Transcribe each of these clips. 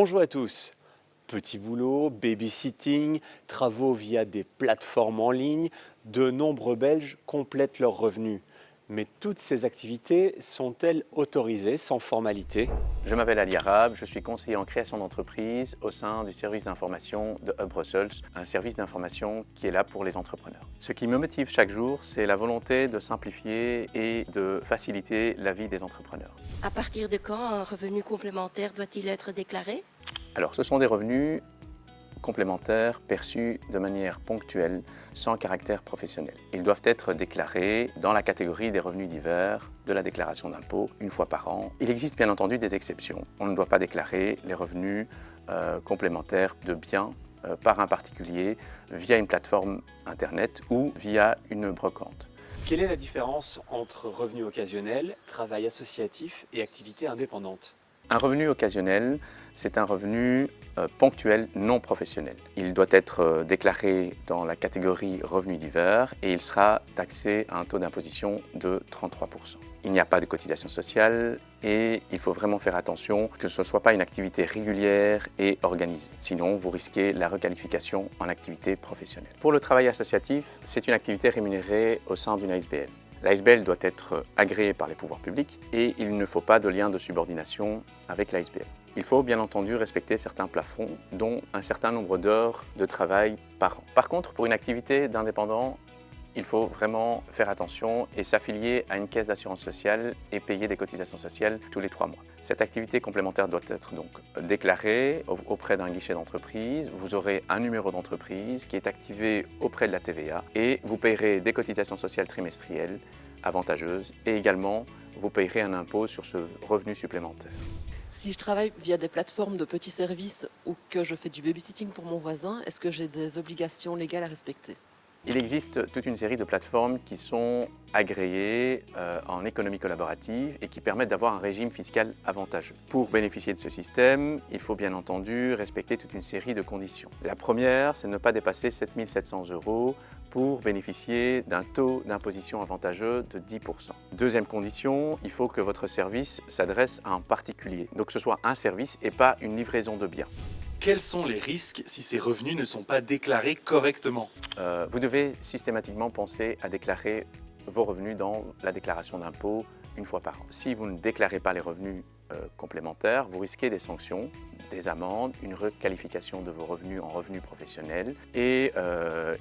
Bonjour à tous. Petit boulot, babysitting, travaux via des plateformes en ligne, de nombreux Belges complètent leurs revenus. Mais toutes ces activités sont-elles autorisées sans formalité? Je m'appelle Ali Arabe, je suis conseiller en création d'entreprise au sein du service d'information de Hub Brussels, un service d'information qui est là pour les entrepreneurs. Ce qui me motive chaque jour, c'est la volonté de simplifier et de faciliter la vie des entrepreneurs. À partir de quand un revenu complémentaire doit-il être déclaré? Alors, ce sont des revenus complémentaires perçus de manière ponctuelle, sans caractère professionnel. Ils doivent être déclarés dans la catégorie des revenus divers de la déclaration d'impôt une fois par an. Il existe bien entendu des exceptions. On ne doit pas déclarer les revenus complémentaires de biens par un particulier via une plateforme internet ou via une brocante. Quelle est la différence entre revenus occasionnels, travail associatif et activité indépendante? Un revenu occasionnel, c'est un revenu ponctuel non professionnel. Il doit être déclaré dans la catégorie revenus divers et il sera taxé à un taux d'imposition de 33%. Il n'y a pas de cotisation sociale et il faut vraiment faire attention que ce ne soit pas une activité régulière et organisée. Sinon, vous risquez la requalification en activité professionnelle. Pour le travail associatif, c'est une activité rémunérée au sein d'une ASBL. L'ASBL doit être agréée par les pouvoirs publics et il ne faut pas de lien de subordination avec l'ASBL. Il faut bien entendu respecter certains plafonds, dont un certain nombre d'heures de travail par an. Par contre, pour une activité d'indépendant, il faut vraiment faire attention et s'affilier à une caisse d'assurance sociale et payer des cotisations sociales tous les 3 mois. Cette activité complémentaire doit être donc déclarée auprès d'un guichet d'entreprise. Vous aurez un numéro d'entreprise qui est activé auprès de la TVA et vous payerez des cotisations sociales trimestrielles avantageuses et également vous payerez un impôt sur ce revenu supplémentaire. Si je travaille via des plateformes de petits services ou que je fais du babysitting pour mon voisin, est-ce que j'ai des obligations légales à respecter? Il existe toute une série de plateformes qui sont agréées en économie collaborative et qui permettent d'avoir un régime fiscal avantageux. Pour bénéficier de ce système, il faut bien entendu respecter toute une série de conditions. La première, c'est ne pas dépasser 7 700 € pour bénéficier d'un taux d'imposition avantageux de 10%. Deuxième condition, il faut que votre service s'adresse à un particulier, donc que ce soit un service et pas une livraison de biens. Quels sont les risques si ces revenus ne sont pas déclarés correctement? Vous devez systématiquement penser à déclarer vos revenus dans la déclaration d'impôt une fois par an. Si vous ne déclarez pas les revenus complémentaires, vous risquez des sanctions, des amendes, une requalification de vos revenus en revenus professionnels et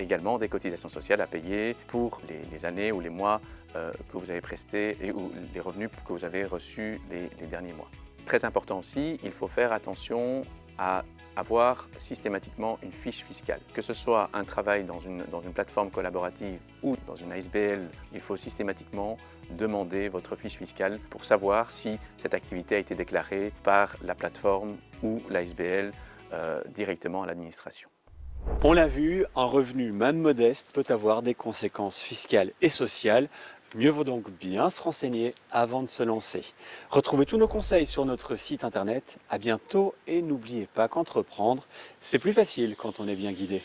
également des cotisations sociales à payer pour les années ou les mois que vous avez prestés ou les revenus que vous avez reçus les derniers mois. Très important aussi, il faut faire attention à avoir systématiquement une fiche fiscale. Que ce soit un travail dans une plateforme collaborative ou dans une ASBL, il faut systématiquement demander votre fiche fiscale pour savoir si cette activité a été déclarée par la plateforme ou l'ASBL directement à l'administration. On l'a vu, un revenu même modeste peut avoir des conséquences fiscales et sociales. Mieux vaut donc bien se renseigner avant de se lancer. Retrouvez tous nos conseils sur notre site internet. À bientôt et n'oubliez pas qu'entreprendre, c'est plus facile quand on est bien guidé.